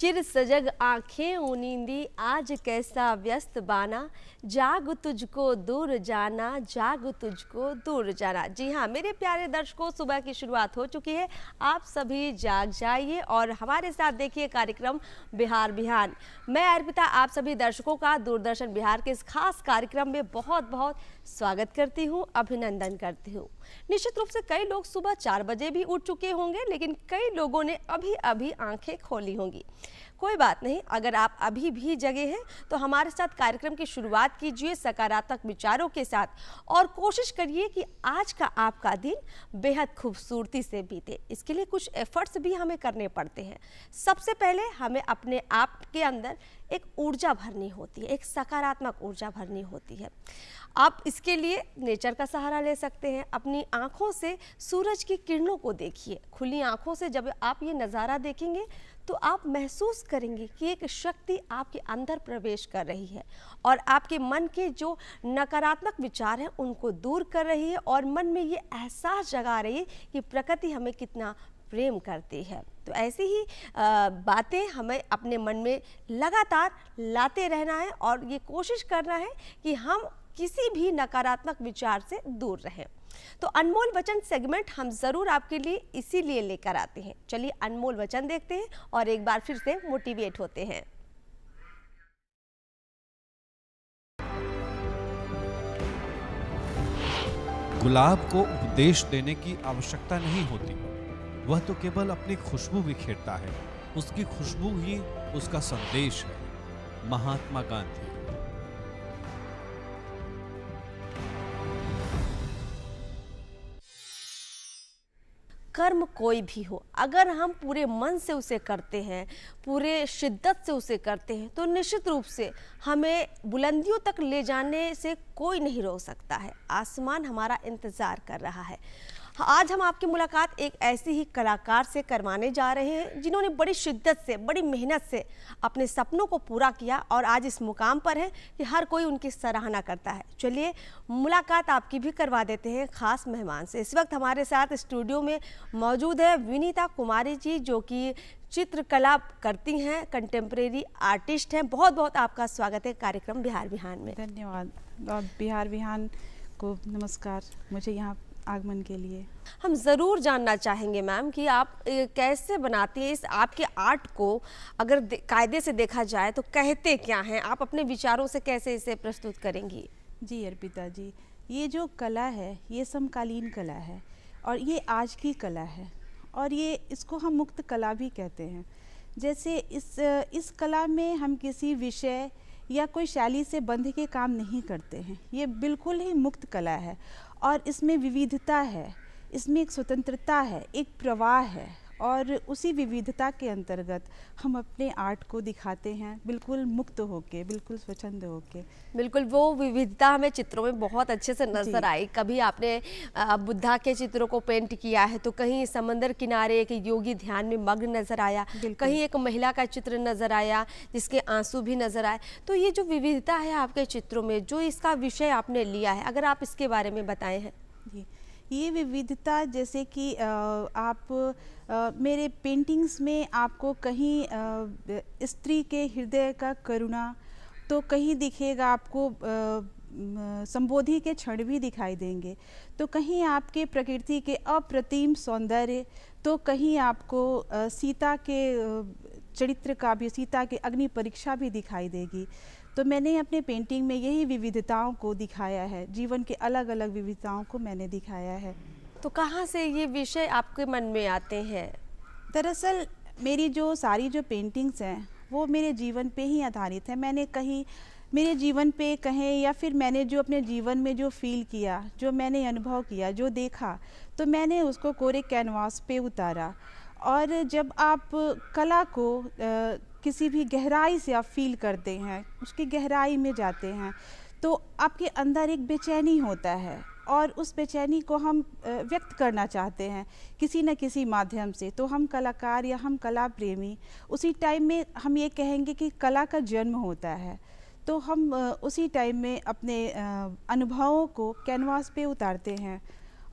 चिर सजग आंखें नींदी आज कैसा व्यस्त बाना, जाग तुझको दूर जाना, जाग तुझको दूर जाना। जी हाँ मेरे प्यारे दर्शकों, सुबह की शुरुआत हो चुकी है। आप सभी जाग जाइए और हमारे साथ देखिए कार्यक्रम बिहार बिहान। मैं अर्पिता आप सभी दर्शकों का दूरदर्शन बिहार के इस खास कार्यक्रम में बहुत बहुत स्वागत करती हूँ, अभिनंदन करती हूँ। निश्चित रूप से कई लोग सुबह 4 बजे भी उठ चुके होंगे, लेकिन कई लोगों ने अभी अभी आंखें खोली होंगी। कोई बात नहीं, अगर आप अभी भी जगे हैं तो हमारे साथ कार्यक्रम की शुरुआत कीजिए सकारात्मक विचारों के साथ और कोशिश करिए कि आज का आपका दिन बेहद खूबसूरती से बीते। इसके लिए कुछ एफर्ट्स भी हमें करने पड़ते हैं। सबसे पहले हमें अपने आप के अंदर एक ऊर्जा भरनी होती है, एक सकारात्मक ऊर्जा भरनी होती है। आप इसके लिए नेचर का सहारा ले सकते हैं। अपनी आंखों से सूरज की किरणों को देखिए। खुली आंखों से जब आप ये नज़ारा देखेंगे तो आप महसूस करेंगे कि एक शक्ति आपके अंदर प्रवेश कर रही है और आपके मन के जो नकारात्मक विचार हैं उनको दूर कर रही है और मन में ये एहसास जगा रही है कि प्रकृति हमें कितना प्रेम करती है। तो ऐसी ही बातें हमें अपने मन में लगातार लाते रहना है और ये कोशिश करना है कि हम किसी भी नकारात्मक विचार से दूर रहें। तो अनमोल वचन सेगमेंट हम जरूर आपके लिए इसीलिए लेकर आते हैं। चलिए अनमोल वचन देखते हैं और एक बार फिर से मोटिवेट होते हैं। गुलाब को उपदेश देने की आवश्यकता नहीं होती, वह तो केवल अपनी खुशबू बिखेरता है। उसकी खुशबू ही उसका संदेश है। महात्मा गांधी। कर्म कोई भी हो, अगर हम पूरे मन से उसे करते हैं, पूरे शिद्दत से उसे करते हैं, तो निश्चित रूप से हमें बुलंदियों तक ले जाने से कोई नहीं रोक सकता है। आसमान हमारा इंतज़ार कर रहा है। आज हम आपकी मुलाकात एक ऐसे ही कलाकार से करवाने जा रहे हैं जिन्होंने बड़ी शिद्दत से, बड़ी मेहनत से अपने सपनों को पूरा किया और आज इस मुकाम पर है कि हर कोई उनकी सराहना करता है। चलिए मुलाकात आपकी भी करवा देते हैं खास मेहमान से। इस वक्त हमारे साथ स्टूडियो में मौजूद है विनीता कुमारी जी, जो कि चित्रकला करती हैं, कंटेम्प्रेरी आर्टिस्ट हैं। बहुत बहुत आपका स्वागत है कार्यक्रम बिहार बिहान में। धन्यवाद। बिहार बिहान को नमस्कार, मुझे यहाँ आगमन के लिए। हम ज़रूर जानना चाहेंगे मैम कि आप कैसे बनाती हैं इस आपके आर्ट को। अगर कायदे से देखा जाए तो कहते क्या हैं, आप अपने विचारों से कैसे इसे प्रस्तुत करेंगी? जी अर्पिता जी, ये जो कला है ये समकालीन कला है और ये आज की कला है और ये इसको हम मुक्त कला भी कहते हैं। जैसे इस कला में हम किसी विषय या कोई शैली से बंध के काम नहीं करते हैं। ये बिल्कुल ही मुक्त कला है और इसमें विविधता है, इसमें एक स्वतंत्रता है, एक प्रवाह है और उसी विविधता के अंतर्गत हम अपने आर्ट को दिखाते हैं, बिल्कुल मुक्त होके, बिल्कुल स्वच्छंद होके। बिल्कुल वो विविधता हमें चित्रों में बहुत अच्छे से नजर आई। कभी आपने बुद्धा के चित्रों को पेंट किया है तो कहीं समंदर किनारे एक योगी ध्यान में मग्न नजर आया, कहीं एक महिला का चित्र नजर आया जिसके आंसू भी नजर आए। तो ये जो विविधता है आपके चित्रों में, जो इसका विषय आपने लिया है, अगर आप इसके बारे में बताएं हैं। जी, ये विविधता जैसे कि मेरे पेंटिंग्स में आपको कहीं स्त्री के हृदय का करुणा तो कहीं दिखेगा, आपको संबोधि के क्षण भी दिखाई देंगे, तो कहीं आपके प्रकृति के अप्रतिम सौंदर्य, तो कहीं आपको सीता के चरित्र का भी, सीता के अग्नि परीक्षा भी दिखाई देगी। तो मैंने अपने पेंटिंग में यही विविधताओं को दिखाया है, जीवन के अलग अलग विविधताओं को मैंने दिखाया है। तो कहाँ से ये विषय आपके मन में आते हैं? दरअसल मेरी जो सारी जो पेंटिंग्स हैं वो मेरे जीवन पे ही आधारित है। मैंने कहीं मेरे जीवन पे कहें या फिर मैंने जो अपने जीवन में जो फील किया, जो मैंने अनुभव किया, जो देखा, तो मैंने उसको कोरे कैनवास पे उतारा। और जब आप कला को किसी भी गहराई से आप फील करते हैं, उसकी गहराई में जाते हैं, तो आपके अंदर एक बेचैनी होता है और उस बेचैनी को हम व्यक्त करना चाहते हैं किसी न किसी माध्यम से। तो हम कलाकार या हम कला प्रेमी उसी टाइम में हम ये कहेंगे कि कला का जन्म होता है। तो हम उसी टाइम में अपने अनुभवों को कैनवास पे उतारते हैं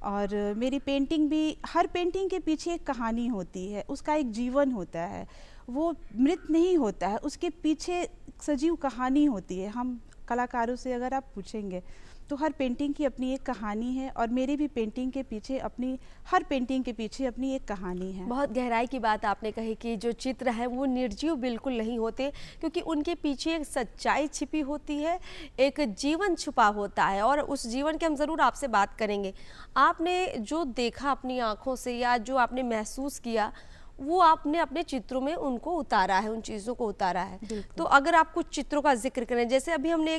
और मेरी पेंटिंग भी, हर पेंटिंग के पीछे एक कहानी होती है, उसका एक जीवन होता है, वो मृत नहीं होता है, उसके पीछे सजीव कहानी होती है। हम कलाकारों से अगर आप पूछेंगे तो हर पेंटिंग की अपनी एक कहानी है, और मेरी भी पेंटिंग के पीछे अपनी, हर पेंटिंग के पीछे अपनी एक कहानी है। बहुत गहराई की बात आपने कही कि जो चित्र है वो निर्जीव बिल्कुल नहीं होते, क्योंकि उनके पीछे एक सच्चाई छिपी होती है, एक जीवन छुपा होता है, और उस जीवन की हम ज़रूर आपसे बात करेंगे। आपने जो देखा अपनी आँखों से या जो आपने महसूस किया, वो आपने अपने चित्रों में उनको उतारा है, उन चीज़ों को उतारा है। तो अगर आप कुछ चित्रों का जिक्र करें, जैसे अभी हमने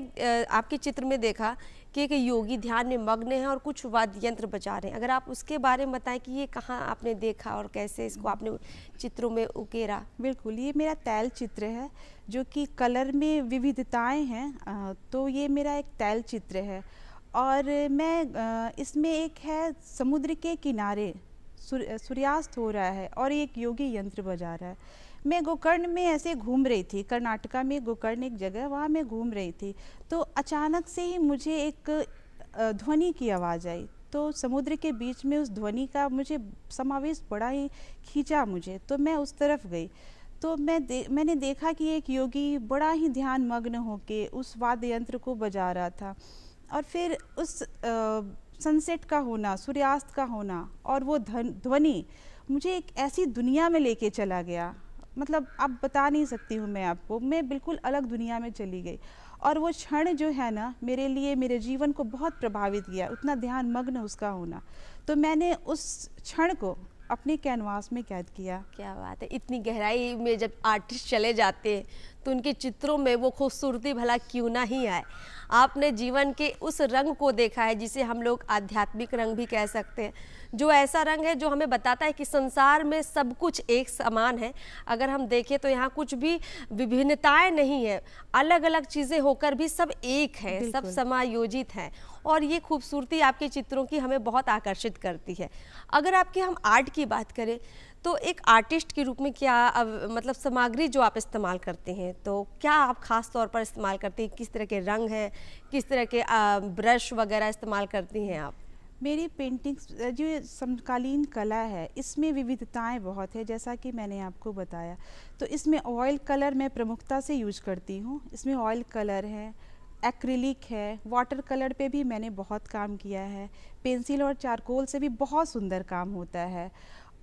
आपके चित्र में देखा कि एक योगी ध्यान में मग्न है और कुछ वाद्य यंत्र बजा रहे हैं, अगर आप उसके बारे में बताएं कि ये कहाँ आपने देखा और कैसे इसको आपने चित्रों में उकेरा। बिल्कुल, ये मेरा तैल चित्र है, जो कि कलर में विविधताएं हैं, तो ये मेरा एक तैल चित्र है। और मैं इसमें एक है समुद्र के किनारे सूर्यास्त हो रहा है और एक योगी यंत्र बजा रहा है। मैं गोकर्ण में ऐसे घूम रही थी, कर्नाटका में गोकर्ण एक जगह, वहाँ मैं घूम रही थी, तो अचानक से ही मुझे एक ध्वनि की आवाज़ आई। तो समुद्र के बीच में उस ध्वनि का मुझे समावेश बड़ा ही खींचा मुझे, तो मैं उस तरफ गई। तो मैंने देखा कि एक योगी बड़ा ही ध्यान मग्न होके उस वाद्य यंत्र को बजा रहा था, और फिर उस सनसेट का होना, सूर्यास्त का होना, और वो ध्वनि मुझे एक ऐसी दुनिया में लेके चला गया, मतलब अब बता नहीं सकती हूँ मैं आपको, मैं बिल्कुल अलग दुनिया में चली गई। और वो क्षण जो है ना, मेरे लिए, मेरे जीवन को बहुत प्रभावित किया, उतना ध्यान मग्न उसका होना। तो मैंने उस क्षण को अपने कैनवास में कैद किया। क्या बात है, इतनी गहराई में जब आर्टिस्ट चले जाते हैं तो उनके चित्रों में वो खूबसूरती भला क्यों ना ही आए। आपने जीवन के उस रंग को देखा है जिसे हम लोग आध्यात्मिक रंग भी कह सकते हैं, जो ऐसा रंग है जो हमें बताता है कि संसार में सब कुछ एक समान है। अगर हम देखें तो यहाँ कुछ भी विभिन्नताएं नहीं है, अलग अलग चीज़ें होकर भी सब एक हैं, सब समायोजित हैं, और ये खूबसूरती आपके चित्रों की हमें बहुत आकर्षित करती है। अगर आपकी हम आर्ट की बात करें तो एक आर्टिस्ट के रूप में क्या मतलब सामग्री जो आप इस्तेमाल करते हैं, तो क्या आप ख़ास तौर पर इस्तेमाल करते हैं, किस तरह के रंग हैं, किस तरह के ब्रश वगैरह इस्तेमाल करती हैं आप? मेरी पेंटिंग्स जो समकालीन कला है, इसमें विविधताएं बहुत है, जैसा कि मैंने आपको बताया। तो इसमें ऑयल कलर मैं प्रमुखता से यूज करती हूँ। इसमें ऑयल कलर है, एक्रिलिक है, वाटर कलर पे भी मैंने बहुत काम किया है, पेंसिल और चारकोल से भी बहुत सुंदर काम होता है।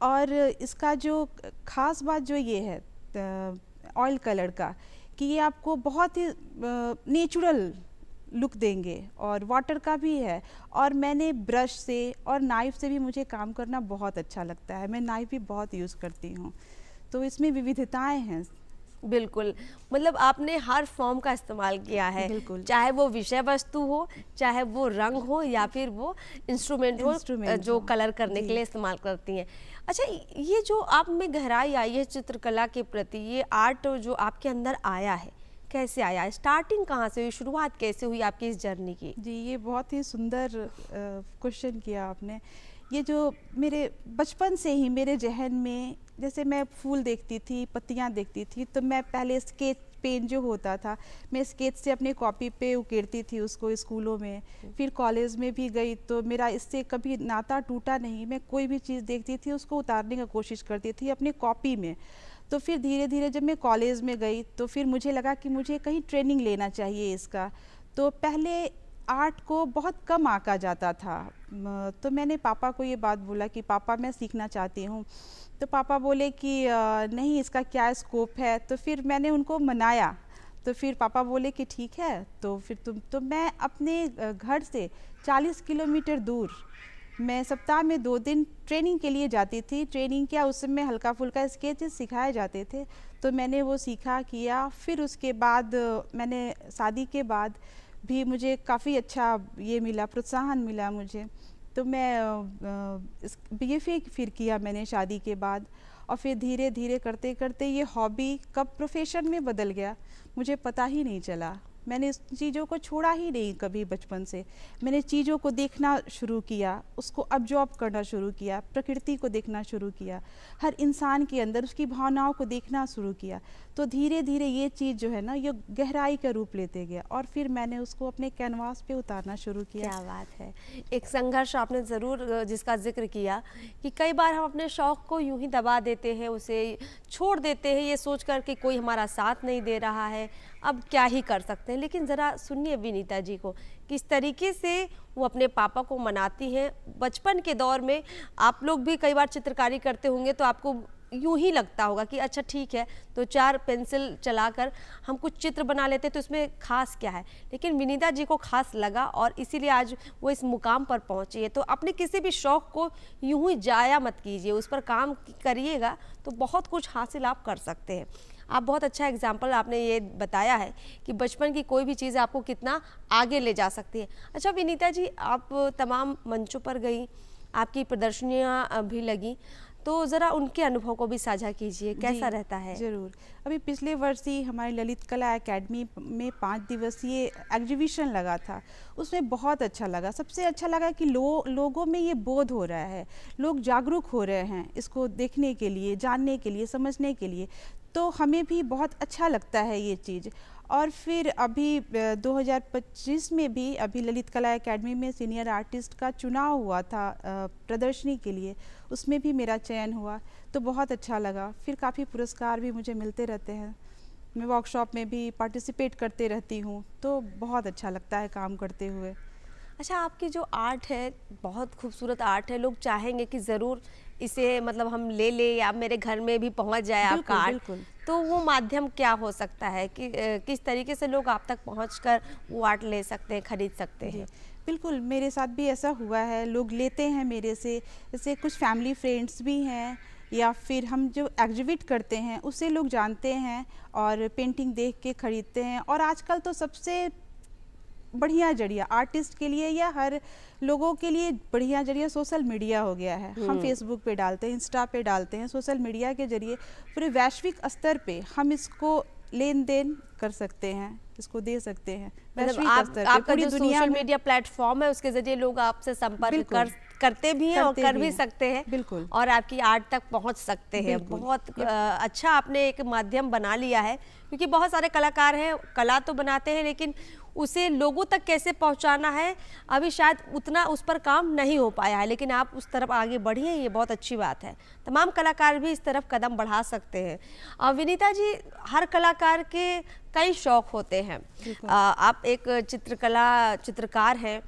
और इसका जो ख़ास बात जो ये है ऑयल कलर का, कि ये आपको बहुत ही नेचुरल लुक देंगे, और वाटर का भी है। और मैंने ब्रश से और नाइफ़ से भी मुझे काम करना बहुत अच्छा लगता है, मैं नाइफ़ भी बहुत यूज़ करती हूँ। तो इसमें विविधताएं हैं। बिल्कुल, मतलब आपने हर फॉर्म का इस्तेमाल किया है, चाहे वो विषय वस्तु हो, चाहे वो रंग हो, या फिर वो इंस्ट्रूमेंट हो जो कलर करने के लिए इस्तेमाल करती हैं। अच्छा, ये जो आप में गहराई आई है चित्रकला के प्रति, ये आर्ट जो आपके अंदर आया है, कैसे आया, स्टार्टिंग कहाँ से हुई, शुरुआत कैसे हुई आपकी इस जर्नी की? जी, ये बहुत ही सुंदर क्वेश्चन किया आपने। ये जो मेरे बचपन से ही मेरे जहन में, जैसे मैं फूल देखती थी, पत्तियाँ देखती थी, तो मैं पहले स्केच पेन जो होता था, मैं स्केच से अपने कॉपी पे उकेरती थी उसको स्कूलों में। फिर कॉलेज में भी गई तो मेरा इससे कभी नाता टूटा नहीं, मैं कोई भी चीज़ देखती थी उसको उतारने की कोशिश करती थी अपने कॉपी में। तो फिर धीरे धीरे जब मैं कॉलेज में गई तो फिर मुझे लगा कि मुझे कहीं ट्रेनिंग लेना चाहिए इसका। तो पहले आर्ट को बहुत कम आंका जाता था, तो मैंने पापा को ये बात बोला कि पापा मैं सीखना चाहती हूँ। तो पापा बोले कि नहीं, इसका क्या स्कोप है। तो फिर मैंने उनको मनाया, तो फिर पापा बोले कि ठीक है, तो फिर तो मैं अपने घर से 40 किलोमीटर दूर मैं सप्ताह में 2 दिन ट्रेनिंग के लिए जाती थी। ट्रेनिंग क्या, उस समय हल्का फुल्का स्केचेस सिखाए जाते थे, तो मैंने वो सीखा किया। फिर उसके बाद मैंने शादी के बाद भी मुझे काफ़ी अच्छा ये मिला, प्रोत्साहन मिला मुझे। तो मैं BFA फिर किया मैंने शादी के बाद, और फिर धीरे धीरे करते करते ये हॉबी कब प्रोफेशन में बदल गया मुझे पता ही नहीं चला। मैंने इस चीज़ों को छोड़ा ही नहीं कभी बचपन से। मैंने चीज़ों को देखना शुरू किया, उसको ऑब्जॉर्व करना शुरू किया, प्रकृति को देखना शुरू किया, हर इंसान के अंदर उसकी भावनाओं को देखना शुरू किया। तो धीरे धीरे ये चीज़ जो है ना, ये गहराई का रूप लेते गया और फिर मैंने उसको अपने कैनवास पे उतारना शुरू किया। क्या बात है। एक संघर्ष आपने ज़रूर जिसका जिक्र किया कि कई बार हम अपने शौक़ को यूं ही दबा देते हैं, उसे छोड़ देते हैं ये सोच कर कि कोई हमारा साथ नहीं दे रहा है, अब क्या ही कर सकते हैं। लेकिन ज़रा सुनिए विनीता जी को, किस तरीके से वो अपने पापा को मनाती हैं। बचपन के दौर में आप लोग भी कई बार चित्रकारी करते होंगे तो आपको यूं ही लगता होगा कि अच्छा ठीक है, तो 4 पेंसिल चलाकर हम कुछ चित्र बना लेते तो इसमें खास क्या है। लेकिन विनीता जी को खास लगा और इसीलिए आज वो इस मुकाम पर पहुंची है। तो अपने किसी भी शौक़ को यूं ही जाया मत कीजिए, उस पर काम करिएगा तो बहुत कुछ हासिल आप कर सकते हैं। आप बहुत अच्छा एग्जाम्पल आपने ये बताया है कि बचपन की कोई भी चीज़ आपको कितना आगे ले जा सकती है। अच्छा विनीता जी, आप तमाम मंचों पर गई, आपकी प्रदर्शनियाँ भी लगी, तो ज़रा उनके अनुभव को भी साझा कीजिए, कैसा रहता है? ज़रूर। अभी पिछले वर्ष ही हमारी ललित कला एकेडमी में 5 दिवसीय एग्जीबिशन लगा था, उसमें बहुत अच्छा लगा। सबसे अच्छा लगा कि लोगों में ये बोध हो रहा है, लोग जागरूक हो रहे हैं इसको देखने के लिए, जानने के लिए, समझने के लिए। तो हमें भी बहुत अच्छा लगता है ये चीज़। और फिर अभी 2025 में भी अभी ललित कला एकेडमी में सीनियर आर्टिस्ट का चुनाव हुआ था प्रदर्शनी के लिए, उसमें भी मेरा चयन हुआ, तो बहुत अच्छा लगा। फिर काफ़ी पुरस्कार भी मुझे मिलते रहते हैं, मैं वर्कशॉप में भी पार्टिसिपेट करते रहती हूँ, तो बहुत अच्छा लगता है काम करते हुए। अच्छा, आपकी जो आर्ट है बहुत खूबसूरत आर्ट है, लोग चाहेंगे कि ज़रूर इसे मतलब हम ले लें या मेरे घर में भी पहुंच जाए आपका आर्ट, तो वो माध्यम क्या हो सकता है कि किस तरीके से लोग आप तक पहुंचकर वो आर्ट ले सकते हैं, खरीद सकते हैं? बिल्कुल, मेरे साथ भी ऐसा हुआ है, लोग लेते हैं मेरे से। जैसे कुछ फैमिली फ्रेंड्स भी हैं या फिर हम जो एग्जिबिट करते हैं उससे लोग जानते हैं और पेंटिंग देख के ख़रीदते हैं। और आजकल तो सबसे बढ़िया जरिया आर्टिस्ट के लिए या हर लोगों के लिए बढ़िया जरिया सोशल मीडिया हो गया है। हम फेसबुक पे डालते हैं, इंस्टा पे डालते हैं, सोशल मीडिया के जरिए पूरे वैश्विक स्तर पे हम इसको लेन देन कर सकते हैं, इसको दे सकते हैं वैश्विक स्तर पे। पूरी दुनिया सोशल मीडिया प्लेटफॉर्म है, उसके जरिए लोग आपसे संपर्क करते भी हैं और कर भी सकते हैं। बिल्कुल। और आपकी आर्ट तक पहुंच सकते हैं। बहुत अच्छा आपने एक माध्यम बना लिया है, क्योंकि बहुत सारे कलाकार हैं, कला तो बनाते हैं लेकिन उसे लोगों तक कैसे पहुंचाना है अभी शायद उतना उस पर काम नहीं हो पाया है, लेकिन आप उस तरफ आगे बढ़िए, ये बहुत अच्छी बात है। तमाम कलाकार भी इस तरफ कदम बढ़ा सकते हैं। विनीता जी, हर कलाकार के कई शौक होते हैं। आप एक चित्रकार हैं,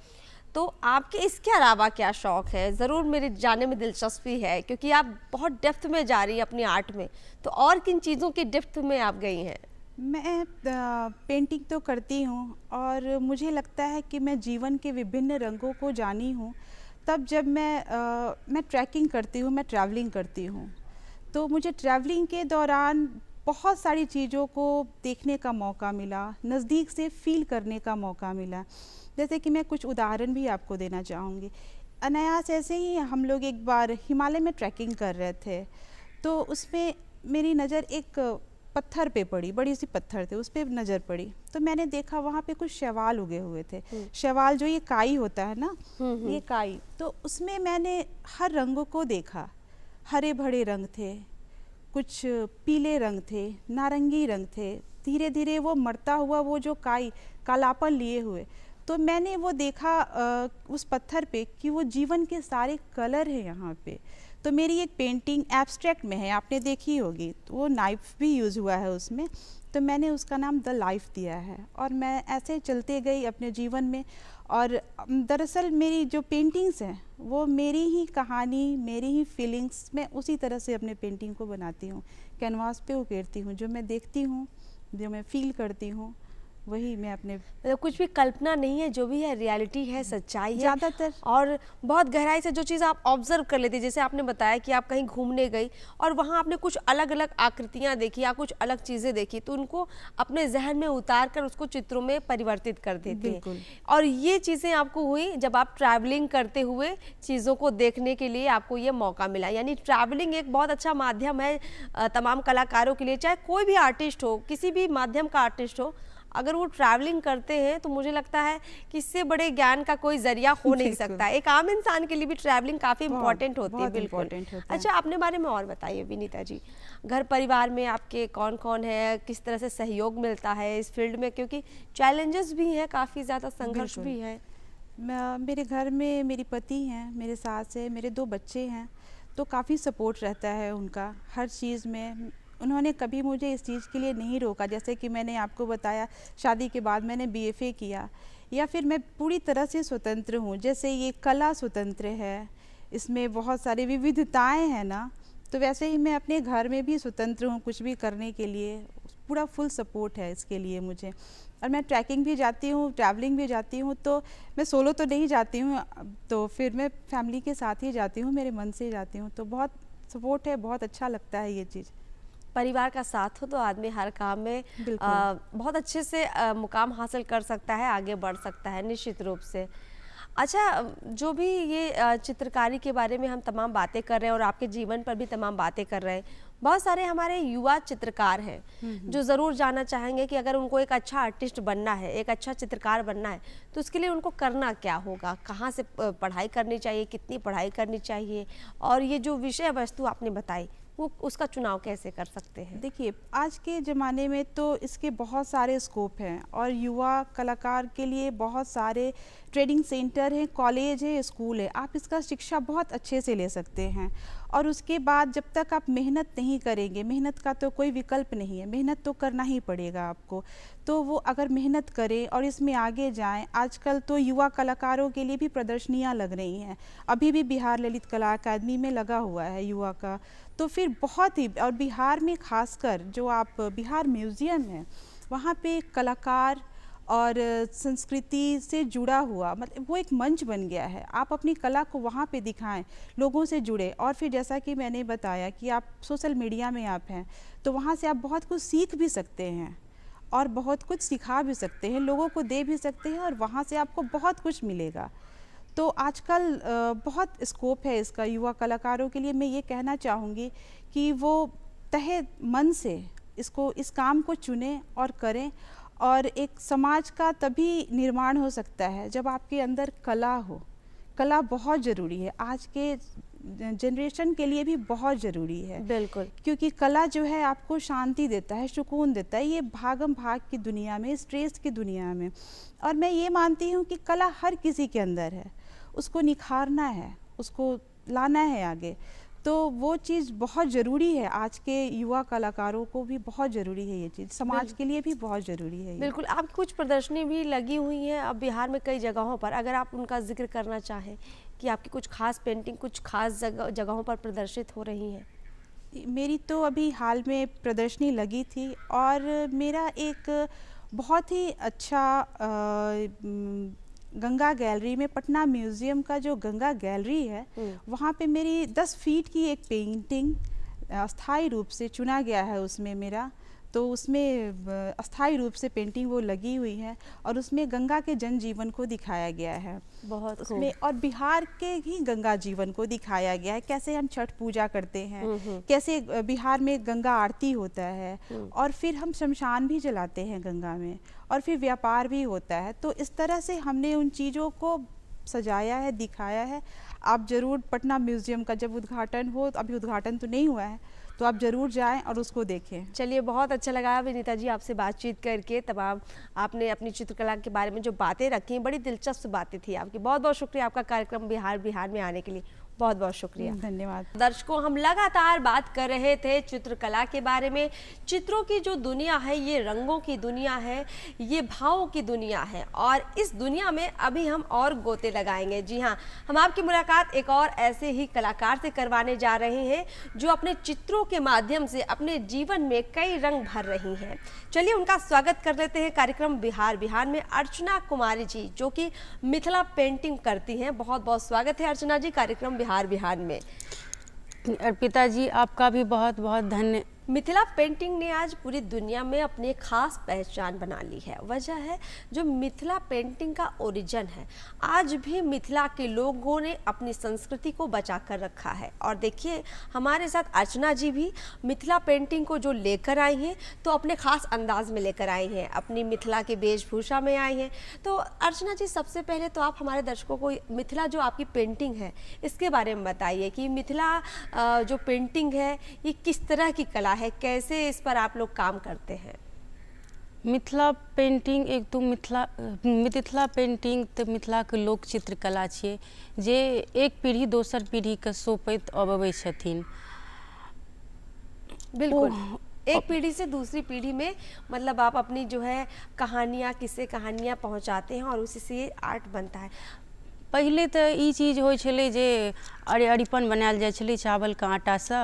तो आपके इसके अलावा क्या शौक है? ज़रूर मेरे जानने में दिलचस्पी है, क्योंकि आप बहुत डेप्थ में जा रही हैं अपनी आर्ट में, तो और किन चीज़ों की डेप्थ में आप गई हैं? मैं पेंटिंग तो करती हूँ और मुझे लगता है कि मैं जीवन के विभिन्न रंगों को जानी हूँ तब जब मैं ट्रैकिंग करती हूँ, मैं ट्रैवलिंग करती हूँ। तो मुझे ट्रैवलिंग के दौरान बहुत सारी चीज़ों को देखने का मौका मिला, नज़दीक से फील करने का मौका मिला। जैसे कि मैं कुछ उदाहरण भी आपको देना चाहूँगी। अनायास ऐसे ही हम लोग एक बार हिमालय में ट्रैकिंग कर रहे थे, तो उसमें मेरी नज़र एक पत्थर पे पड़ी, बड़ी सी पत्थर थे, उस पर नज़र पड़ी, तो मैंने देखा वहाँ पे कुछ शैवाल उगे हुए थे। शैवाल जो ये काई होता है ना, ये काई, तो उसमें मैंने हर रंगों को देखा। हरे भरे रंग थे, कुछ पीले रंग थे, नारंगी रंग थे, धीरे धीरे वो मरता हुआ वो जो काई कालापन लिए हुए, तो मैंने वो देखा उस पत्थर पे कि वो जीवन के सारे कलर हैं यहाँ पे। तो मेरी एक पेंटिंग एब्स्ट्रैक्ट में है, आपने देखी होगी, तो वो नाइफ भी यूज़ हुआ है उसमें, तो मैंने उसका नाम द लाइफ दिया है। और मैं ऐसे चलते गई अपने जीवन में, और दरअसल मेरी जो पेंटिंग्स हैं वो मेरी ही कहानी, मेरी ही फीलिंग्स, मैं उसी तरह से अपने पेंटिंग को बनाती हूँ, कैनवास पे उकेरती हूँ। जो मैं देखती हूँ, जो मैं फील करती हूँ, वही मैं अपने कुछ भी कल्पना नहीं है, जो भी है रियलिटी है, सच्चाई है ज़्यादातर। और बहुत गहराई से जो चीज़ आप ऑब्जर्व कर लेते, जैसे आपने बताया कि आप कहीं घूमने गई और वहाँ आपने कुछ अलग अलग आकृतियाँ देखी या कुछ अलग चीज़ें देखी, तो उनको अपने जहन में उतार कर उसको चित्रों में परिवर्तित कर देते हैं। और ये चीज़ें आपको हुई जब आप ट्रैवलिंग करते हुए चीज़ों को देखने के लिए आपको ये मौका मिला। यानी ट्रैवलिंग एक बहुत अच्छा माध्यम है तमाम कलाकारों के लिए, चाहे कोई भी आर्टिस्ट हो, किसी भी माध्यम का आर्टिस्ट हो, अगर वो ट्रैवलिंग करते हैं तो मुझे लगता है कि इससे बड़े ज्ञान का कोई जरिया हो नहीं सकता। एक आम इंसान के लिए भी ट्रैवलिंग काफ़ी इंपॉर्टेंट होती है। बिल्कुल। अच्छा, अपने बारे में और बताइए विनीता जी, घर परिवार में आपके कौन कौन है, किस तरह से सहयोग मिलता है इस फील्ड में, क्योंकि चैलेंजेस भी हैं, काफ़ी ज़्यादा संघर्ष भी है। मेरे घर में मेरी पति हैं, मेरे सास है, मेरे 2 बच्चे हैं, तो काफ़ी सपोर्ट रहता है उनका हर चीज़ में। उन्होंने कभी मुझे इस चीज़ के लिए नहीं रोका, जैसे कि मैंने आपको बताया शादी के बाद मैंने BFA किया, या फिर मैं पूरी तरह से स्वतंत्र हूँ। जैसे ये कला स्वतंत्र है, इसमें बहुत सारी विविधताएं हैं ना, तो वैसे ही मैं अपने घर में भी स्वतंत्र हूँ कुछ भी करने के लिए। पूरा फुल सपोर्ट है इसके लिए मुझे। और मैं ट्रैकिंग भी जाती हूँ, ट्रैवलिंग भी जाती हूँ, तो मैं सोलो तो नहीं जाती हूँ, तो फिर मैं फैमिली के साथ ही जाती हूँ, मेरे मन से जाती हूँ। तो बहुत सपोर्ट है, बहुत अच्छा लगता है ये चीज़। परिवार का साथ हो तो आदमी हर काम में बहुत अच्छे से मुकाम हासिल कर सकता है, आगे बढ़ सकता है निश्चित रूप से। अच्छा, जो भी ये चित्रकारी के बारे में हम तमाम बातें कर रहे हैं और आपके जीवन पर भी तमाम बातें कर रहे हैं, बहुत सारे हमारे युवा चित्रकार हैं जो ज़रूर जानना चाहेंगे कि अगर उनको एक अच्छा आर्टिस्ट बनना है, एक अच्छा चित्रकार बनना है, तो उसके लिए उनको करना क्या होगा, कहाँ से पढ़ाई करनी चाहिए, कितनी पढ़ाई करनी चाहिए, और ये जो विषय वस्तु आपने बताई वो उसका चुनाव कैसे कर सकते हैं? देखिए, आज के ज़माने में तो इसके बहुत सारे स्कोप हैं और युवा कलाकार के लिए बहुत सारे ट्रेनिंग सेंटर हैं, कॉलेज है, स्कूल है। आप इसका शिक्षा बहुत अच्छे से ले सकते हैं। और उसके बाद जब तक आप मेहनत नहीं करेंगे, मेहनत का तो कोई विकल्प नहीं है, मेहनत तो करना ही पड़ेगा आपको। तो वो अगर मेहनत करें और इसमें आगे जाएं, आजकल तो युवा कलाकारों के लिए भी प्रदर्शनियां लग रही हैं। अभी भी बिहार ललित कला अकादमी में लगा हुआ है युवा का, तो फिर बहुत ही, और बिहार में खासकर जो आप बिहार म्यूज़ियम है, वहाँ पे कलाकार और संस्कृति से जुड़ा हुआ, मतलब वो एक मंच बन गया है। आप अपनी कला को वहाँ पे दिखाएं, लोगों से जुड़े। और फिर जैसा कि मैंने बताया कि आप सोशल मीडिया में आप हैं, तो वहाँ से आप बहुत कुछ सीख भी सकते हैं और बहुत कुछ सिखा भी सकते हैं, लोगों को दे भी सकते हैं, और वहाँ से आपको बहुत कुछ मिलेगा। तो आजकल बहुत स्कोप है इसका युवा कलाकारों के लिए। मैं ये कहना चाहूँगी कि वो तहे मन से इस काम को चुनें और करें। और एक समाज का तभी निर्माण हो सकता है जब आपके अंदर कला हो। कला बहुत ज़रूरी है, आज के जनरेशन के लिए भी बहुत ज़रूरी है। बिल्कुल, क्योंकि कला जो है आपको शांति देता है, सुकून देता है, ये भागम भाग की दुनिया में, स्ट्रेस की दुनिया में। और मैं ये मानती हूँ कि कला हर किसी के अंदर है, उसको निखारना है, उसको लाना है आगे। तो वो चीज़ बहुत ज़रूरी है, आज के युवा कलाकारों को भी बहुत ज़रूरी है ये चीज़, समाज के लिए भी बहुत ज़रूरी है ये। बिल्कुल। आपकी कुछ प्रदर्शनी भी लगी हुई हैं अब बिहार में कई जगहों पर, अगर आप उनका जिक्र करना चाहें कि आपकी कुछ खास पेंटिंग कुछ खास जगहों पर प्रदर्शित हो रही हैं। मेरी तो अभी हाल में प्रदर्शनी लगी थी, और मेरा एक बहुत ही अच्छा गंगा गैलरी में, पटना म्यूज़ियम का जो गंगा गैलरी है, वहाँ पे मेरी 10 फीट की एक पेंटिंग अस्थाई रूप से चुना गया है उसमें मेरा। तो उसमें अस्थाई रूप से पेंटिंग वो लगी हुई है, और उसमें गंगा के जनजीवन को दिखाया गया है बहुत उसमें, और बिहार के ही गंगा जीवन को दिखाया गया है। कैसे हम छठ पूजा करते हैं, कैसे बिहार में गंगा आरती होता है, और फिर हम शमशान भी जलाते हैं गंगा में, और फिर व्यापार भी होता है। तो इस तरह से हमने उन चीज़ों को सजाया है, दिखाया है। आप ज़रूर पटना म्यूज़ियम का जब उद्घाटन हो, अभी उद्घाटन तो नहीं हुआ है, तो आप ज़रूर जाएं और उसको देखें। चलिए, बहुत अच्छा लगा विनीता जी आपसे बातचीत करके। तमाम आपने अपनी चित्रकला के बारे में जो बातें रखी, बड़ी दिलचस्प बातें थी आपकी। बहुत बहुत शुक्रिया आपका कार्यक्रम बिहार में आने के लिए, बहुत बहुत शुक्रिया। धन्यवाद। दर्शकों, हम लगातार बात कर रहे थे चित्रकला के बारे में। चित्रों की जो दुनिया है, ये रंगों की दुनिया है, ये भावों की दुनिया है, और इस दुनिया में अभी हम और गोते लगाएंगे। जी हाँ, हम आपकी मुलाकात एक और ऐसे ही कलाकार से करवाने जा रहे हैं जो अपने चित्रों के माध्यम से अपने जीवन में कई रंग भर रही हैं। चलिए उनका स्वागत कर लेते हैं कार्यक्रम बिहार में अर्चना कुमारी जी, जो कि मिथिला पेंटिंग करती हैं। बहुत बहुत स्वागत है अर्चना जी कार्यक्रम बिहार में। अर्पिता जी, आपका भी बहुत बहुत मिथिला पेंटिंग ने आज पूरी दुनिया में अपनी एक खास पहचान बना ली है। वजह है जो मिथिला पेंटिंग का ओरिजिन है। आज भी मिथिला के लोगों ने अपनी संस्कृति को बचा कर रखा है। और देखिए हमारे साथ अर्चना जी भी मिथिला पेंटिंग को जो लेकर आई हैं तो अपने खास अंदाज में लेकर आई हैं, अपनी मिथिला की वेशभूषा में आई हैं। तो अर्चना जी, सबसे पहले तो आप हमारे दर्शकों को मिथिला जो आपकी पेंटिंग है इसके बारे में बताइए कि मिथिला जो पेंटिंग है ये किस तरह की कला है, कैसे इस पर आप लोग काम करते हैं? मिथिला पेंटिंग एक तो मिथिला पेंटिंग तो मिथिला के लोक चित्रकला छियै जे एक पीढ़ी दोसर पीढ़ी के सौंपैत अबै छथिन। बिल्कुल, एक पीढ़ी से दूसरी पीढ़ी में मतलब आप अपनी जो है कहानियाँ, किस्से कहानियाँ पहुँचाते हैं और उसी से आर्ट बनता है। पहले तो ई चीज होइ छलै जे अरिपन बनायल जाइ छलै चावल के आटा से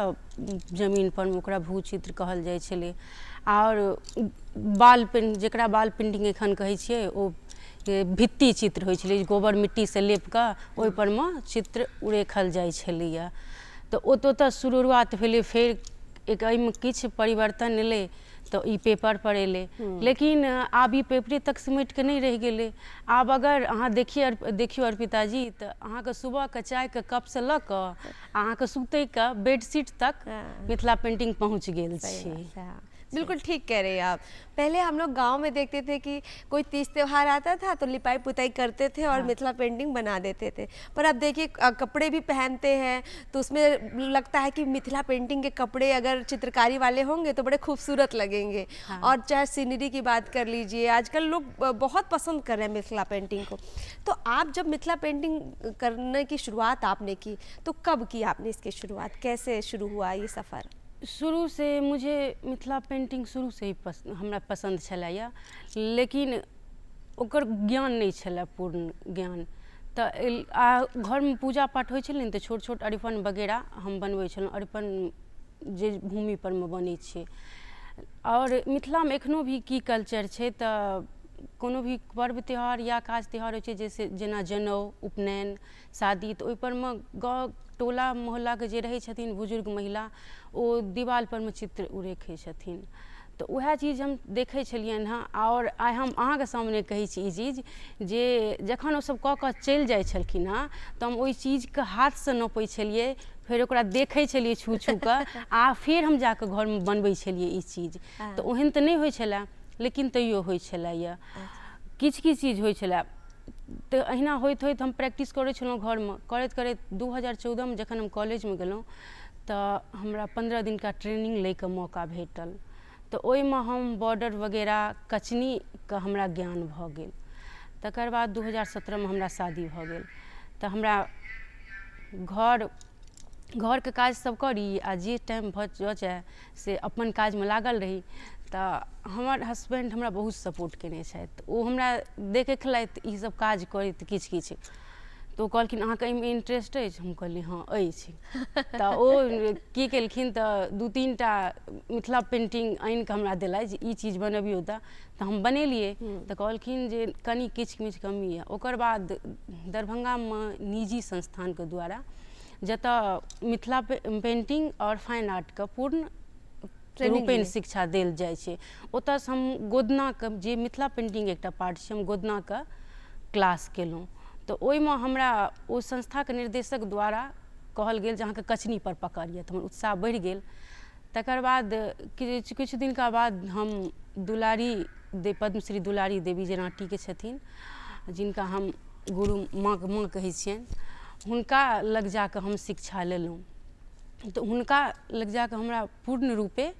जमीन पर, ओकरा भू चित्र कहल जाइ छलै। और जेकरा बाल पेंटिंग एखन कहै छियै ओ भित्ति चित्र होइ छलै, गोबर मिट्टी से लेप कऽ ओहि पर में चित्र उरेखल जाइ छलैया। तऽ ओतऽ शुरुआत भेलै, फेर एक एहिमे किछु परिवर्तन एलै तो ई पेपर पर एले। लेकिन आब ई पेपरे तक सिमट के नहीं रह गेले। आब अगर अहाँ देखियो अर्पिता जी, तो अहाँ के सुबह के चाय के कप से ल क अहाँ के सुते के बेडशीट तक मिथिला पेंटिंग पहुंच गेल छै। बिल्कुल ठीक कह रहे हैं आप। पहले हम लोग गांव में देखते थे कि कोई तीज त्योहार आता था तो लिपाई पुताई करते थे और मिथिला पेंटिंग बना देते थे। पर अब देखिए कपड़े भी पहनते हैं तो उसमें लगता है कि मिथिला पेंटिंग के कपड़े अगर चित्रकारी वाले होंगे तो बड़े खूबसूरत लगेंगे। और चाहे सीनरी की बात कर लीजिए, आजकल लोग बहुत पसंद कर रहे हैं मिथिला पेंटिंग को। तो आप जब मिथिला पेंटिंग करने की शुरुआत आपने की तो कब की आपने इसकी शुरुआत, कैसे शुरू हुआ ये सफ़र? शुरू से मुझे मिथिला पेंटिंग शुरू से ही हमरा पसंद छलैया, लेकिन ओकर ज्ञान नहीं छलै, पूर्ण ज्ञान। तो घर में पूजा पाठ होइ छलै तो छोट छोट अरिपन वगैरह हम बनबै छलहुँ। अरिपन जे भूमि पर में बनै छै। और मिथिला में एखनो भी की कल्चर छै, तो कोनो भी पर्व त्यौहार या काज त्यौहार होइ छै, जैसे जेना जनउ, उपनयन, शादी, तो ओहि पर में गाँव टोला मोहल्ला के जे रहै छथिन बुजुर्ग महिला ओ दीवाल पर में चित्र उरेखै छथिन। तो वह चीज हम देखै छलियनि हँ। और आइ हम अहाँके सामने कहै छी ई चीज जे जखन ओ सब कऽ कऽ चलि जाइ छलखिन हँ तो हम ओहि चीजके हाथसँ नपै छलिए, फिर ओकरा देखै छलिए छू छू कऽ आ फिर हम जाकऽ घरमे बनबै छलिए ई चीज। तो ओहन तऽ नहि होइ छलै, लेकिन तैयो होइ छलैया, किछु किछु चीज होइ छलै। तो अहिना होइत होइत हम प्रैक्टिस करै छलहुँ घरमे। करैत करैत 2014 में जखन हम कॉलेज में गेलहुँ तो हमरा 15 दिन का ट्रेनिंग लैके मौका भेटल। तो ओहिमे हम बॉर्डर वगैरह कचनी के हमरा ज्ञान भऽ गेल। तकर बाद 2017 में हमरा शादी भऽ गेल। तो हमरा घर के काज सब करी आ जे टाइम भऽ जाए से अपन काज में लागल रही। तो हमर हस्बैंड हमरा बहुत सपोर्ट केने छथि। ओ हमरा देखलथि ई सब काज करैत किछु किछु, तो कहलखिन अहाँके एहिमे इंटरेस्ट अछि? हम कहली हाँ अछि। तो ओ की केलखिन तो 2-3 टा मिथिला पेंटिंग आनि कऽ हमरा देलथि जे ई चीज बनबियौ। तो हम बनेलिए। तो कहलखिन जे कनी किछु मिछ कमी है। ओकर बाद दरभंगा में निजी संस्थान के द्वारा जतऽ मिथिला पेंटिंग और फाइन आर्ट के पूर्ण रूपेण शिक्षा देल जाइ छै, ओतऽसँ हम गोदना के जे मिथिला पेंटिंग एकटा पार्ट छै, हम गोदना के क्लास केलहुँ। तो ओहिमे हमरा ओ संस्थाके निर्देशक द्वारा कहल गेल जे अहाँके कचनी पर पकड़ यऽ, तो हमर उत्साह बढ़ि गेल। तकर बाद किछु दिनका बाद हम पद्मश्री दुलारी देवी जे राँटीके छथिन, जिनका हम गुरु माँ कहै छियनि, हुनका लग जाकऽ हम शिक्षा लेलहुँ। तो हुनका लग जाकऽ हमरा पूर्ण रूपे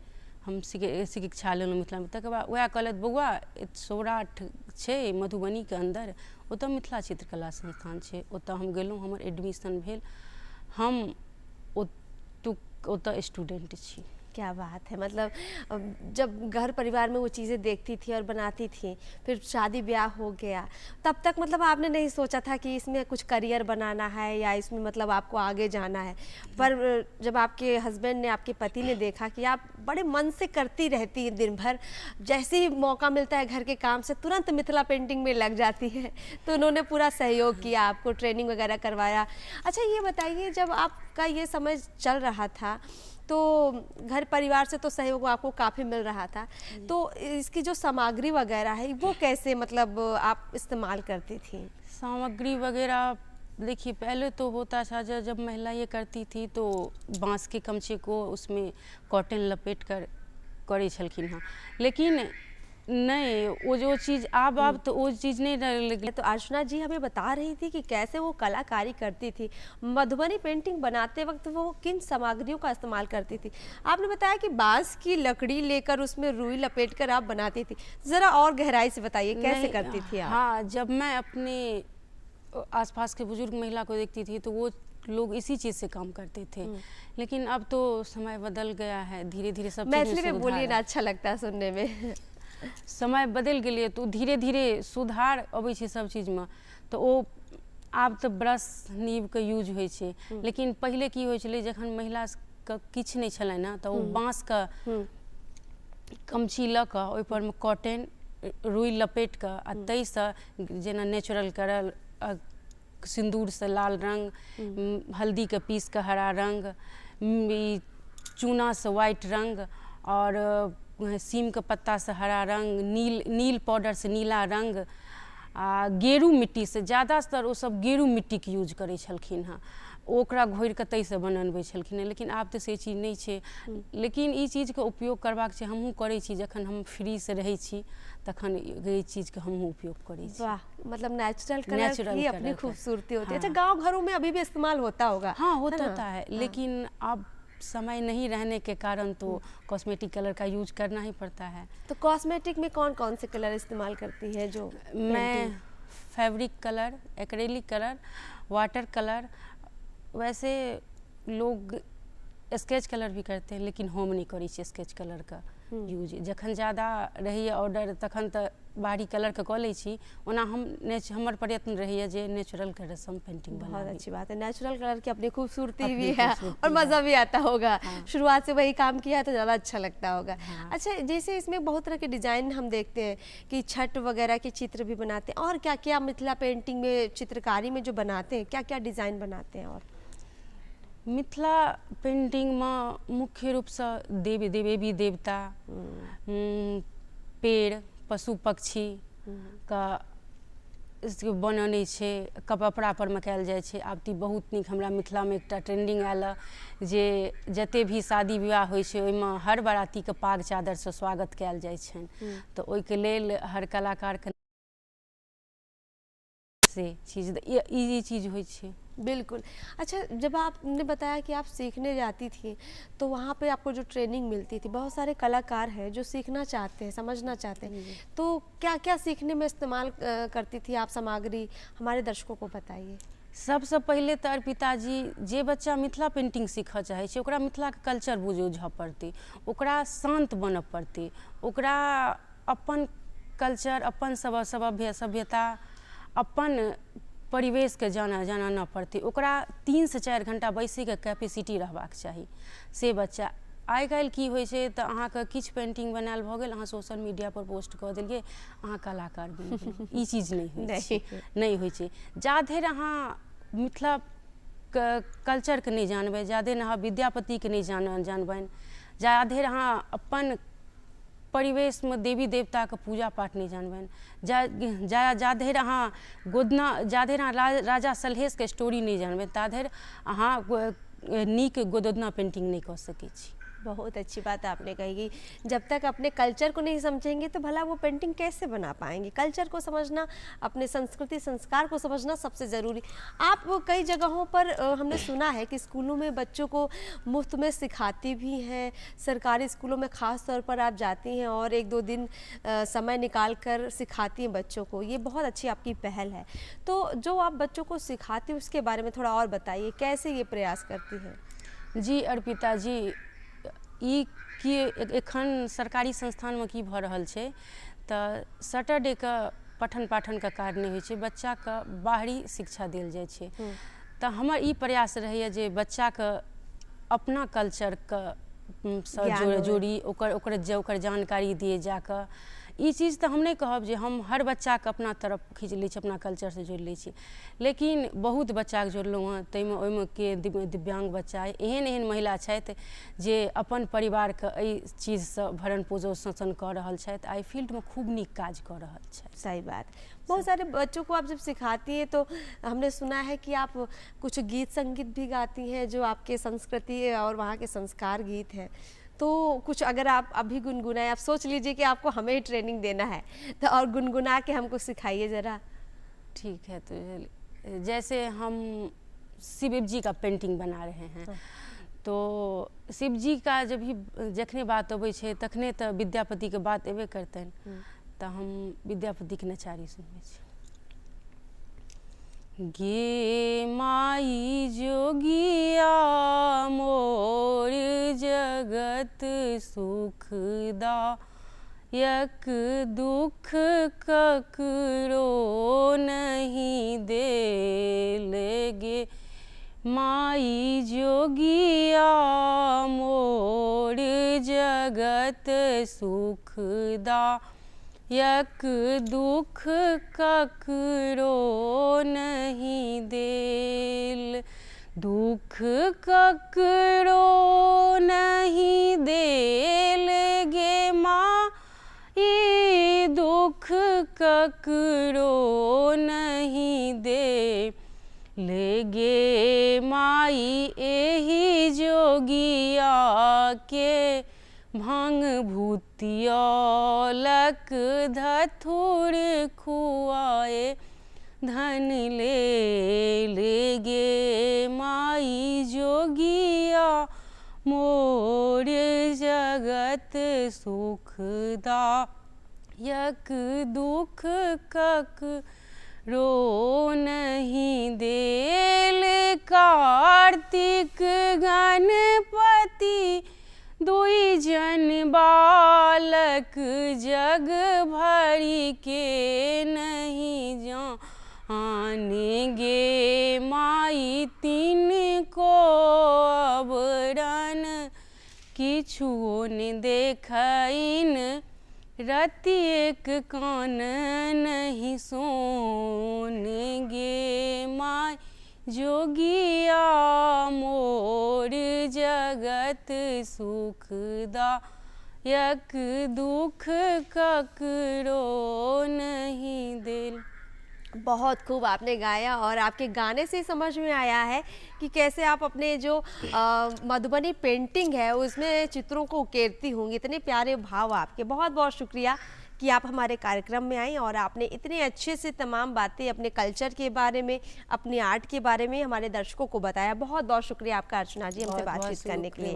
हम शिक्षा लेलहुँ मिथिला में। तकर बाद वएह कहलथि बौआ सौराठ छै मधुबनीके अन्दर, ओतऽ मिथिला चित्रकला संस्थान छै, ओतऽ हम गेलहुँ, हमर एडमिशन भेल, हम ओतऽ स्टूडेंट छी। क्या बात है। मतलब जब घर परिवार में वो चीज़ें देखती थी और बनाती थी, फिर शादी ब्याह हो गया, तब तक मतलब आपने नहीं सोचा था कि इसमें कुछ करियर बनाना है या इसमें मतलब आपको आगे जाना है। पर जब आपके हस्बैंड ने, आपके पति ने देखा कि आप बड़े मन से करती रहती हैं दिन भर, जैसे ही मौका मिलता है घर के काम से तुरंत मिथिला पेंटिंग में लग जाती है, तो उन्होंने पूरा सहयोग किया, आपको ट्रेनिंग वगैरह करवाया। अच्छा ये बताइए, जब आपका ये समय चल रहा था तो घर परिवार से तो सहयोग आपको काफ़ी मिल रहा था, तो इसकी जो सामग्री वगैरह है वो कैसे मतलब आप इस्तेमाल करती थी? सामग्री वगैरह देखिए, पहले तो होता था जब महिला ये करती थी तो बांस के कमचे को उसमें कॉटन लपेट कर करे छलखिन हाँ, लेकिन नहीं वो जो चीज़ अब तो वो चीज़ नहीं लगी। तो अर्चना जी हमें बता रही थी कि कैसे वो कलाकारी करती थी, मधुबनी पेंटिंग बनाते वक्त वो किन सामग्रियों का इस्तेमाल करती थी। आपने बताया कि बांस की लकड़ी लेकर उसमें रुई लपेटकर आप बनाती थी, ज़रा और गहराई से बताइए कैसे करती थी आप? हाँ, जब मैं अपने आसपास के बुजुर्ग महिला को देखती थी तो वो लोग इसी चीज़ से काम करते थे, लेकिन अब तो समय बदल गया है, धीरे धीरे सब मैथिली में बोलिए ना, अच्छा लगता है सुनने में। समय बदल गेलिए तो धीरे धीरे सुधार अबै छै सब चीज में, तो वो आब तो ब्रश नीब के यूज होइ छै, लेकिन पहले की होइ छलै जखन महिला के किछु नहीं छलै ना तो बाँस के कमची लऽ कऽ ओहि पर में कॉटन रुई लपेट कऽ आ ताहिसँ जेना नेचुरल करल सिंदूर से लाल रंग, हल्दी के पीस के हरा रंग, चूना से व्हाइट रंग और सीम के पत्ता से हरा रंग, नील पाउडर से नीला रंग, आ गेरू मिट्टी से ज़्यादातर वो सब गेरू मिट्टी के यूज करे छलखिन हाँ, ओकरा घोरि के तै से बनबै छलखिन, लेकिन आब तो से चीज नहीं छै। लेकिन ई चीज के उपयोग करबाक छै, हमहूँ करै छी, जखन हम फ्री से रहै छी तखन ई चीज के हमहूँ उपयोग करै छी। वाह, मतलब नेचुरल कलर की अपनी खूबसूरती होती है। हाँ। अच्छा, गाँव घरों में अभी भी इस्तेमाल होता होगा? हाँ, होता है, लेकिन अब समय नहीं रहने के कारण तो कॉस्मेटिक कलर का यूज करना ही पड़ता है। तो कॉस्मेटिक में कौन कौन से कलर इस्तेमाल करती हैं? जो मैं fabric colour, acrylic colour, water colour, वैसे लोग स्केच कलर भी करते हैं, लेकिन हम नहीं करी छी स्केच कलर का यूज। जखन ज़्यादा रहिए ऑर्डर तखन तो बाहरी कलर के कऽ लै छी, ओना हमर प्रयत्न रहिए जे नेचुरल कलर से हम पेंटिंग बनाबी। बहुत अच्छी बात है, नेचुरल कलर की अपनी खूबसूरती भी है और मज़ा भी आता होगा। शुरुआत से वही काम किया है तो ज़्यादा अच्छा लगता होगा। अच्छा, जैसे इसमें बहुत तरह के डिज़ाइन हम देखते हैं कि छठ वगैरह के चित्र भी बनाते हैं, और क्या क्या मिथिला पेंटिंग में चित्रकारी में जो बनाते हैं, क्या क्या डिज़ाइन बनाते हैं? और मिथिला पेंटिंग में मुख्य रूप से देवी देवता, पेड़, पशु पक्षी का बनने छै, कपड़ा पर में कयल जाइ छै। आब ती बहुत नीक हमरा मिथिला में एकटा ट्रेंडिंग आयल जे जते भी शादी विवाह होइ छै ओहिमे हर बाराती के पाग चादर से स्वागत कयल जाइ छनि, तो ओहि के लेल हर कलाकार के से चीज ई चीज होइ छै। बिल्कुल। अच्छा, जब आपने बताया कि आप सीखने जाती थी तो वहाँ पे आपको जो ट्रेनिंग मिलती थी, बहुत सारे कलाकार हैं जो सीखना चाहते हैं, समझना चाहते हैं, तो क्या क्या सीखने में इस्तेमाल करती थी आप सामग्री, हमारे दर्शकों को बताइए। सबसे पहले तो अर्पिता जी, जे बच्चा मिथिला पेंटिंग सीखऽ चाहे छै ओकरा मिथिला के कल्चर बुझऽ पड़तै, ओकरा शांत बनऽ पड़तै, ओकरा अपन कल्चर, अपन सभ्यता, अपन परिवेश के जानना पड़तै, ओकरा 3 से 4 घंटा बैसे के कैपेसिटी रहबाक चाही से बच्चा। आइ काल्हि की होइ छै तऽ अहाँके किछु पेंटिंग बनायल भऽ गेल, अहाँ सोशल मीडिया पर पोस्ट कऽ देलियै, अहाँ कलाकार बनि गेलियै। ई चीज नहीं होइ छै। जा धरि अहाँ मिथिला कल्चर के नहीं जानबै, जा धरि अहाँ विद्यापति के नहीं जानबनि, जा धरि अहाँ अपन परिवेश में देवी देवता के पूजा पाठ नहीं जानबनि, जा धरि अहाँ जा धरि अहाँ राजा सलहेश के स्टोरी नहीं जानबनि, ता धरि अहाँ नीक गोदना पेंटिंग नहीं कऽ सकै छी। बहुत अच्छी बात आपने कही कि जब तक अपने कल्चर को नहीं समझेंगे तो भला वो पेंटिंग कैसे बना पाएंगे। कल्चर को समझना, अपने संस्कृति संस्कार को समझना सबसे ज़रूरी। आप कई जगहों पर हमने सुना है कि स्कूलों में बच्चों को मुफ्त में सिखाती भी हैं, सरकारी स्कूलों में ख़ास तौर पर आप जाती हैं और 1-2 दिन समय निकाल कर सिखाती हैं बच्चों को, ये बहुत अच्छी आपकी पहल है। तो जो आप बच्चों को सिखाती हैं उसके बारे में थोड़ा और बताइए, कैसे ये प्रयास करती हैं? जी अर्पिता जी, ई कि एखन सरकारी संस्थान में की भऽ रहल छै तऽ सैटरडे के पठन पाठन के काज नहीं होइ छै, बच्चा के बाहरी शिक्षा देल जाइ छै। तऽ हमर ई प्रयास रहैए जे बच्चा के अपना कल्चर के जोड़ी, ओकर जानकारी दिए, जाकऽ ई चीज़ तो हम नहीं कहब जे हम हर बच्चा के अपना तरफ खींच लै छी, अपना कल्चर से जोड़ि लै छी, लेकिन बहुत बच्चा के जोड़लहुँ हँ। ताहिमे ओहिमे के दिव्यांग बच्चा, एहन एहन महिला छथि जे अपन परिवार के एहि चीज से भरण पोषण कऽ रहल छथि, एहि फील्ड में खूब नीक काज कऽ रहल छथि। सही बात। बहुत सारे बच्चों को आप जब सिखाती हैं तो हमने सुना है कि आप कुछ गीत संगीत भी गाती हैं जो आपके संस्कृति और वहाँ के संस्कार गीत हैं, तो कुछ अगर आप अभी गुनगुनाए, आप सोच लीजिए कि आपको हमें ही ट्रेनिंग देना है तो और गुनगुना के हमको सिखाइए ज़रा। ठीक है, तो जैसे हम शिव जी का पेंटिंग बना रहे हैं, तो शिव जी का जब भी जखने बात अबै छै तखने तो विद्यापति के बात एबे करतनि, तो हम विद्यापति के नचारी सुनबै छी। गे माई जोगिया मोर जगत सुखदा, यक दुख ककरो नहीं देल गे। माई जोगिया मोर जगत सुखदा, यक दुख ककरो नहीं देल। दुख ककरो नहीं देल गे माँ, ये दुख ककरो नहीं दे लेगे माई। एही जोगिया के भांग भूतियालक धथुर खुआए, धन ले लेगे माई जोगिया मोर जगत सुखदा, यक दुख ककरो नहीं देल। कार्तिक गणपति दुई जन बालक, जग भरी के नहीं जानेंगे माई। तीन को अबरन किछुओ ने देखइन, रति एक कान नहीं सोनेंगे माई। जोगिया मोर जगत सुखदा, यक दुख ककरो नहीं देल। बहुत खूब आपने गाया और आपके गाने से समझ में आया है कि कैसे आप अपने जो मधुबनी पेंटिंग है उसमें चित्रों को उकेरती होंगी। इतने प्यारे भाव आपके। बहुत बहुत शुक्रिया कि आप हमारे कार्यक्रम में आई और आपने इतने अच्छे से तमाम बातें अपने कल्चर के बारे में, अपनी आर्ट के बारे में हमारे दर्शकों को बताया। बहुत बहुत शुक्रिया आपका अर्चना जी हमसे बातचीत करने के लिए।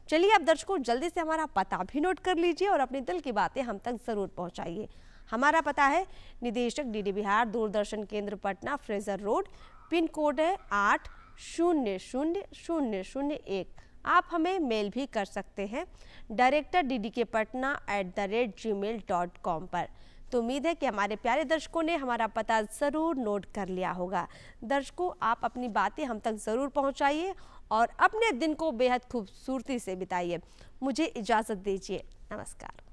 चलिए अब दर्शकों जल्दी से हमारा पता भी नोट कर लीजिए और अपने दिल की बातें हम तक ज़रूर पहुँचाइए। हमारा पता है निदेशक डीडी बिहार, दूरदर्शन केंद्र Patna, Fraser road, pin code है 800001। आप हमें मेल भी कर सकते हैं director@gmail.com पर। तो उम्मीद है कि हमारे प्यारे दर्शकों ने हमारा पता ज़रूर नोट कर लिया होगा। दर्शकों आप अपनी बातें हम तक ज़रूर पहुंचाइए और अपने दिन को बेहद खूबसूरती से बिताइए। मुझे इजाज़त दीजिए। नमस्कार।